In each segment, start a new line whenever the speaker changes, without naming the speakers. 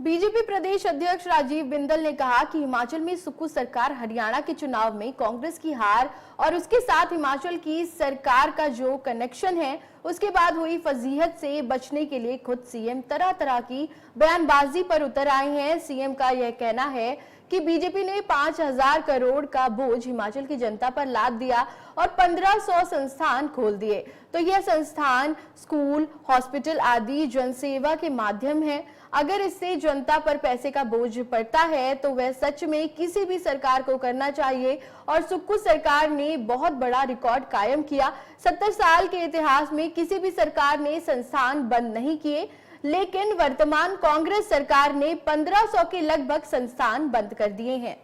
BJP प्रदेश अध्यक्ष राजीव बिंदल ने कहा कि हिमाचल में सुक्खू सरकार हरियाणा के चुनाव में कांग्रेस की हार और उसके साथ हिमाचल की सरकार का जो कनेक्शन है उसके बाद हुई फजीहत से बचने के लिए खुद सीएम तरह तरह की बयानबाजी पर उतर आए हैं। सीएम का यह कहना है कि बीजेपी ने 5,000 करोड़ का बोझ हिमाचल की जनता पर लाद दिया और 1,500 संस्थान खोल दिए। तो यह संस्थान स्कूल, हॉस्पिटल आदि जनसेवा के माध्यम है। अगर इससे जनता पर पैसे का बोझ पड़ता है तो वह सच में किसी भी सरकार को करना चाहिए। और सुक्खू सरकार ने बहुत बड़ा रिकॉर्ड कायम किया। 70 साल के इतिहास में किसी भी सरकार ने संस्थान बंद नहीं किए, लेकिन वर्तमान कांग्रेस सरकार ने 1,500 के लगभग संस्थान बंद कर दिए हैं।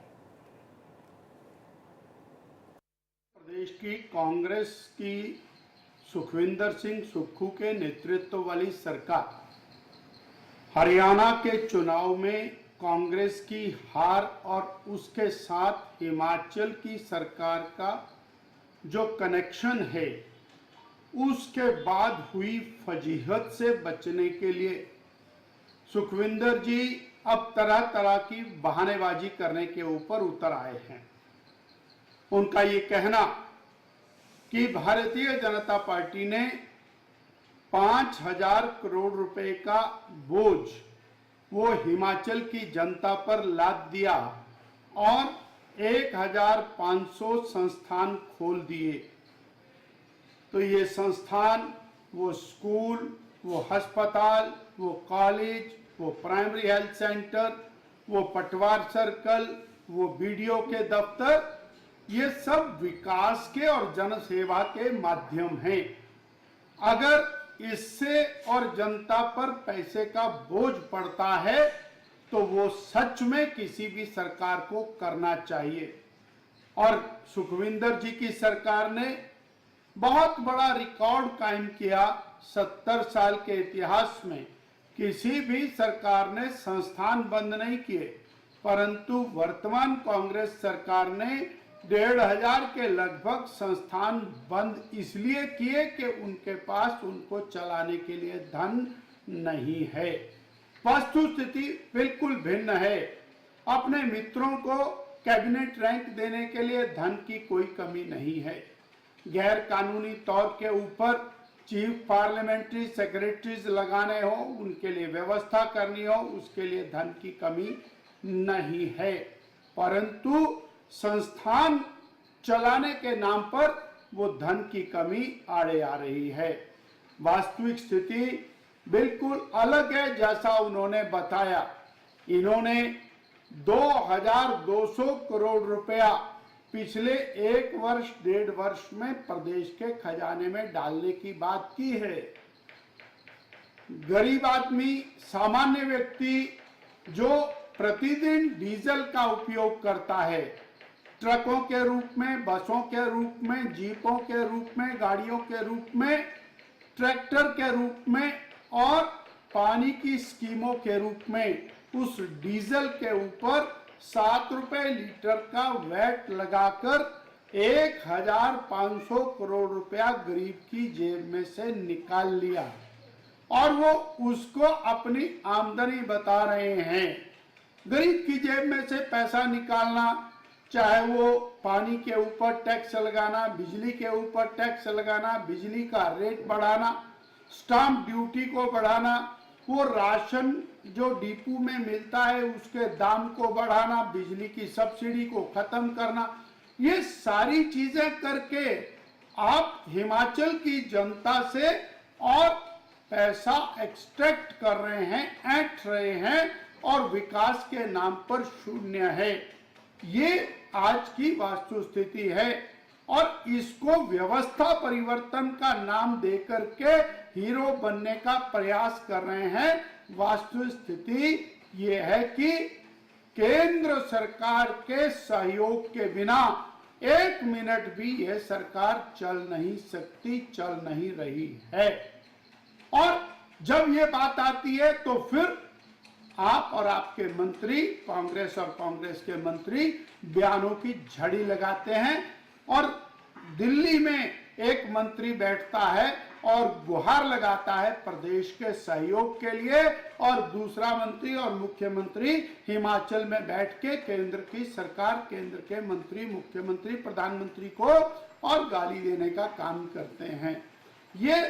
प्रदेश की कांग्रेस की सुखविंदर सिंह सुक्खू के नेतृत्व वाली सरकार हरियाणा के चुनाव में कांग्रेस की हार और उसके साथ हिमाचल की सरकार का जो कनेक्शन है उसके बाद हुई फजीहत से बचने के लिए सुखविंदर जी अब तरह तरह की बहानेबाजी करने के ऊपर उतर आए हैं। उनका ये कहना कि भारतीय जनता पार्टी ने 5,000 करोड़ रुपए का बोझ वो हिमाचल की जनता पर लाद दिया और 1,500 संस्थान खोल दिए। तो ये संस्थान, वो स्कूल, वो अस्पताल, वो कॉलेज, वो प्राइमरी हेल्थ सेंटर, वो पटवार सर्कल, वो बीडीओ के दफ्तर, ये सब विकास के और जनसेवा के माध्यम हैं। अगर इससे और जनता पर पैसे का बोझ पड़ता है तो वो सच में किसी भी सरकार को करना चाहिए। और सुखविंदर जी की सरकार ने बहुत बड़ा रिकॉर्ड कायम किया। 70 साल के इतिहास में किसी भी सरकार ने संस्थान बंद नहीं किए, परंतु वर्तमान कांग्रेस सरकार ने 1,500 के लगभग संस्थान बंद इसलिए किए कि उनके पास उनको चलाने के लिए धन नहीं है। वस्तुस्थिति बिल्कुल भिन्न है। अपने मित्रों को कैबिनेट रैंक देने के लिए धन की कोई कमी नहीं है। गैर कानूनी तौर के ऊपर चीफ पार्लियामेंट्री सेक्रेटरीज लगाने हो, उनके लिए व्यवस्था करनी हो, उसके लिए धन की कमी नहीं है। परंतु संस्थान चलाने के नाम पर वो धन की कमी आड़े आ रही है। वास्तविक स्थिति बिल्कुल अलग है जैसा उन्होंने बताया। इन्होंने 2,200 करोड़ रुपया पिछले 1 वर्ष 1.5 वर्ष में प्रदेश के खजाने में डालने की बात की है। गरीब आदमी, सामान्य व्यक्ति जो प्रतिदिन डीजल का उपयोग करता है, ट्रकों के रूप में, बसों के रूप में, जीपों के रूप में, गाड़ियों के रूप में, ट्रैक्टर के रूप में और पानी की स्कीमों के रूप में उस डीजल के ऊपर 7 रुपए लीटर का वैट लगाकर 1,500 करोड़ रुपया गरीब की जेब में से निकाल लिया और वो उसको अपनी आमदनी बता रहे हैं। गरीब की जेब में से पैसा निकालना, चाहे वो पानी के ऊपर टैक्स लगाना, बिजली के ऊपर टैक्स लगाना, बिजली का रेट बढ़ाना, स्टाम्प ड्यूटी को बढ़ाना, वो राशन जो डिपो में मिलता है उसके दाम को बढ़ाना, बिजली की सब्सिडी को खत्म करना, ये सारी चीजें करके आप हिमाचल की जनता से और पैसा एक्सट्रैक्ट कर रहे हैं, ऐंठ रहे हैं और विकास के नाम पर शून्य है। ये आज की वास्तुस्थिति है और इसको व्यवस्था परिवर्तन का नाम देकर के हीरो बनने का प्रयास कर रहे हैं। वास्तुस्थिति ये है कि केंद्र सरकार के सहयोग के बिना 1 मिनट भी यह सरकार चल नहीं सकती, चल नहीं रही है। और जब ये बात आती है तो फिर आप और आपके मंत्री, कांग्रेस और कांग्रेस के मंत्री बयानों की झड़ी लगाते हैं और दिल्ली में एक मंत्री बैठता है और गुहार लगाता है प्रदेश के सहयोग के लिए, और दूसरा मंत्री और मुख्यमंत्री हिमाचल में बैठ के केंद्र की सरकार, केंद्र के मंत्री, मुख्यमंत्री, प्रधानमंत्री को और गाली देने का काम करते हैं। ये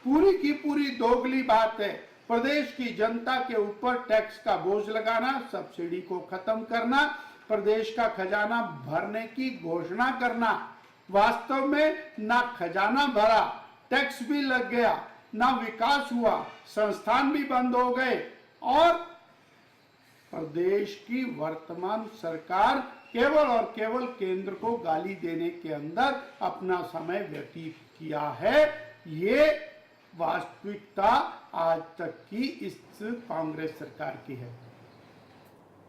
पूरी की पूरी दोगली बात है। प्रदेश की जनता के ऊपर टैक्स का बोझ लगाना, सब्सिडी को खत्म करना, प्रदेश का खजाना भरने की घोषणा करना, वास्तव में ना खजाना भरा, टैक्स भी लग गया, ना विकास हुआ, संस्थान भी बंद हो गए, और प्रदेश की वर्तमान सरकार केवल और केवल केंद्र को गाली देने के अंदर अपना समय व्यतीत किया है। ये वास्तविकता आज तक की इस कांग्रेस सरकार की है।